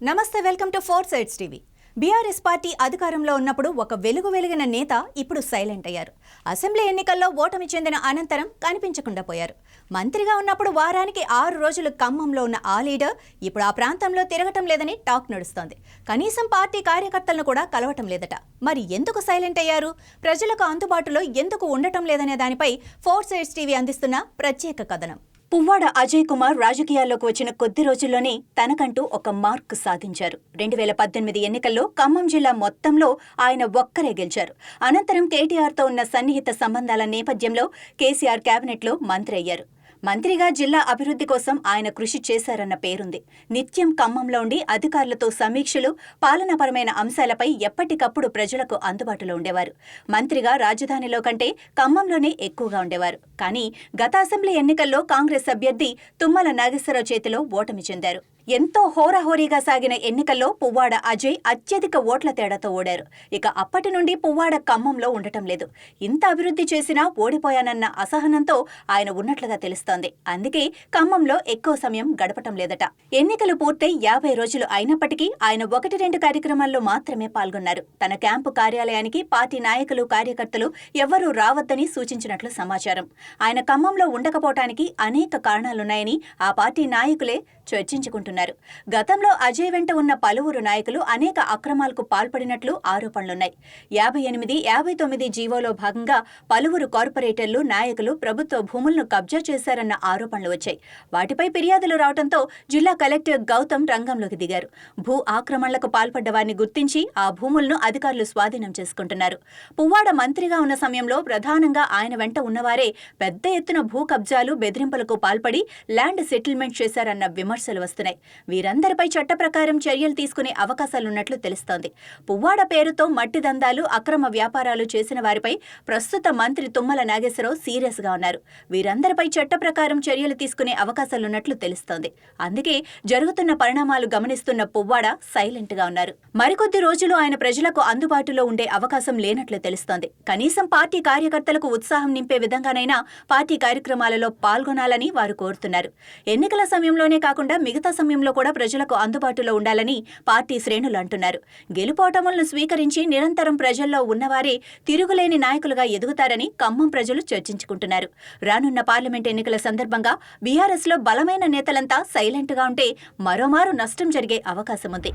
నమస్తే, welcome to four sides TV. BRS party అధికారంలో ఉన్నప్పుడు ఒక వెలిగిన నేత ఇప్పుడు సైలెంట్ అయ్యారు. అసెంబ్లీ ఎన్నికల్లో ఓటమి చెందిన అనంతరం కనిపించకుండా పోయారు. మంత్రిగా ఉన్నప్పుడు వారానికి 6 రోజులు ఖమ్మంలో ఉన్న ఆ లీడర్ ఇప్పుడు ఆ ప్రాంతంలో తిరగటం లేదని టాక్ నడుస్తోంది. కనీసం పార్టీ కార్యకర్తలను కూడా కలవటం లేదట. మరి ఎందుకు సైలెంట్ అయ్యారు? ప్రజలకు అందుబాటులో ఎందుకు ఉండటం లేదనే దానిపై ఫోర్ సైడ్స్ టీవీ అందిస్తున్న ప్రత్యేక కథనం. పువ్వాడ అజయ్ కుమార్ రాజకీయాల్లోకి వచ్చిన కొద్ది రోజుల్లోనే తనకంటూ ఒక మార్క్ సాధించారు. 2018 ఎన్నికల్లో ఖమ్మం జిల్లా మొత్తంలో ఆయన ఒక్కరే గెలిచారు. అనంతరం కేటీఆర్తో ఉన్న సన్నిహిత సంబంధాల నేపథ్యంలో కేసీఆర్ కేబినెట్లో మంత్రి అయ్యారు. మంత్రిగా జిల్లా అభివృద్ధి కోసం ఆయన కృషి చేశారన్న పేరుంది. నిత్యం ఖమ్మంలో ఉండి అధికారులతో సమీక్షలు, పాలనాపరమైన అంశాలపై ఎప్పటికప్పుడు ప్రజలకు అందుబాటులో ఉండేవారు. మంత్రిగా రాజధానిలో కంటే ఖమ్మంలోనే ఎక్కువగా ఉండేవారు. కానీ గత అసెంబ్లీ ఎన్నికల్లో కాంగ్రెస్ అభ్యర్థి తుమ్మల నాగేశ్వరరావు చేతిలో ఓటమి చెందారు. ఎంతో హోరాహోరీగా సాగిన ఎన్నికల్లో పువ్వాడ అజయ్ అత్యధిక ఓట్ల తేడాతో ఓడారు. ఇక అప్పటి నుండి పువ్వాడ ఖమ్మంలో ఉండటం లేదు. ఇంత అభివృద్ధి చేసినా ఓడిపోయానన్న అసహనంతో ఆయన ఉన్నట్లుగా తెలుస్తోంది. అందుకే ఖమ్మంలో ఎక్కువ సమయం గడపటం లేదట. ఎన్నికలు పూర్తయి 50 రోజులు అయినప్పటికీ ఆయన 1-2 కార్యక్రమాల్లో మాత్రమే పాల్గొన్నారు. తన క్యాంపు కార్యాలయానికి పార్టీ నాయకులు, కార్యకర్తలు ఎవ్వరూ రావద్దని సూచించినట్లు సమాచారం. ఆయన ఖమ్మంలో ఉండకపోవటానికి అనేక కారణాలున్నాయని ఆ పార్టీ నాయకులే చర్చించుకుంటున్నారు. గతంలో అజయ్ వెంట ఉన్న పలువురు నాయకులు అనేక అక్రమాలకు పాల్పడినట్లు ఆరోపణలున్నాయి. 58, 59 జీవోలో భాగంగా పలువురు కార్పొరేటర్లు, నాయకులు ప్రభుత్వ భూములను కబ్జా చేశారన్న ఆరోపణలు వచ్చాయి. వాటిపై ఫిర్యాదులు రావడంతో జిల్లా కలెక్టర్ గౌతమ్ రంగంలోకి దిగారు. భూ ఆక్రమణలకు పాల్పడ్డ వారిని గుర్తించి ఆ భూములను అధికారులు స్వాధీనం చేసుకుంటున్నారు. పువ్వాడ మంత్రిగా ఉన్న సమయంలో ప్రధానంగా ఆయన వెంట ఉన్నవారే పెద్ద ఎత్తున భూ కబ్జాలు, బెదిరింపులకు పాల్పడి ల్యాండ్ సెటిల్మెంట్ చేశారన్న విమర్శలు వస్తున్నాయి. వీరందరిపై చట్ట ప్రకారం చర్యలు తీసుకునే అవకాశాలున్నట్లు తెలుస్తోంది. పువ్వాడ పేరుతో మట్టి దందాలు, అక్రమ వ్యాపారాలు చేసిన వారిపై ప్రస్తుత మంత్రి తుమ్మల నాగేశ్వరరావు సీరియస్ గా ఉన్నారు. వీరందరిపై చట్ట ప్రకారం చర్యలు తీసుకునే అవకాశాలున్నట్లు తెలుస్తోంది. అందుకే జరుగుతున్న పరిణామాలు గమనిస్తున్న పువ్వాడ సైలెంట్ గా ఉన్నారు. మరికొద్ది రోజులు ఆయన ప్రజలకు అందుబాటులో ఉండే అవకాశం లేనట్లు తెలుస్తోంది. కనీసం పార్టీ కార్యకర్తలకు ఉత్సాహం నింపే విధంగానైనా పార్టీ కార్యక్రమాలలో పాల్గొనాలని వారు కోరుతున్నారు. ఎన్నికల సమయంలోనే కాకుండా మిగతా సమయంలో కూడా ప్రజలకు అందుబాటులో ఉండాలని పార్టీ శ్రేణులు అంటున్నారు. గెలుపోటములను స్వీకరించి నిరంతరం ప్రజల్లో ఉన్నవారే తిరుగులేని నాయకులుగా ఎదుగుతారని ఖమ్మం ప్రజలు చర్చించుకుంటున్నారు. రానున్న పార్లమెంట్ ఎన్నికల సందర్భంగా బీఆర్ఎస్లో బలమైన నేతలంతా సైలెంట్గా ఉంటే మరోమారు నష్టం జరిగే అవకాశం ఉంది.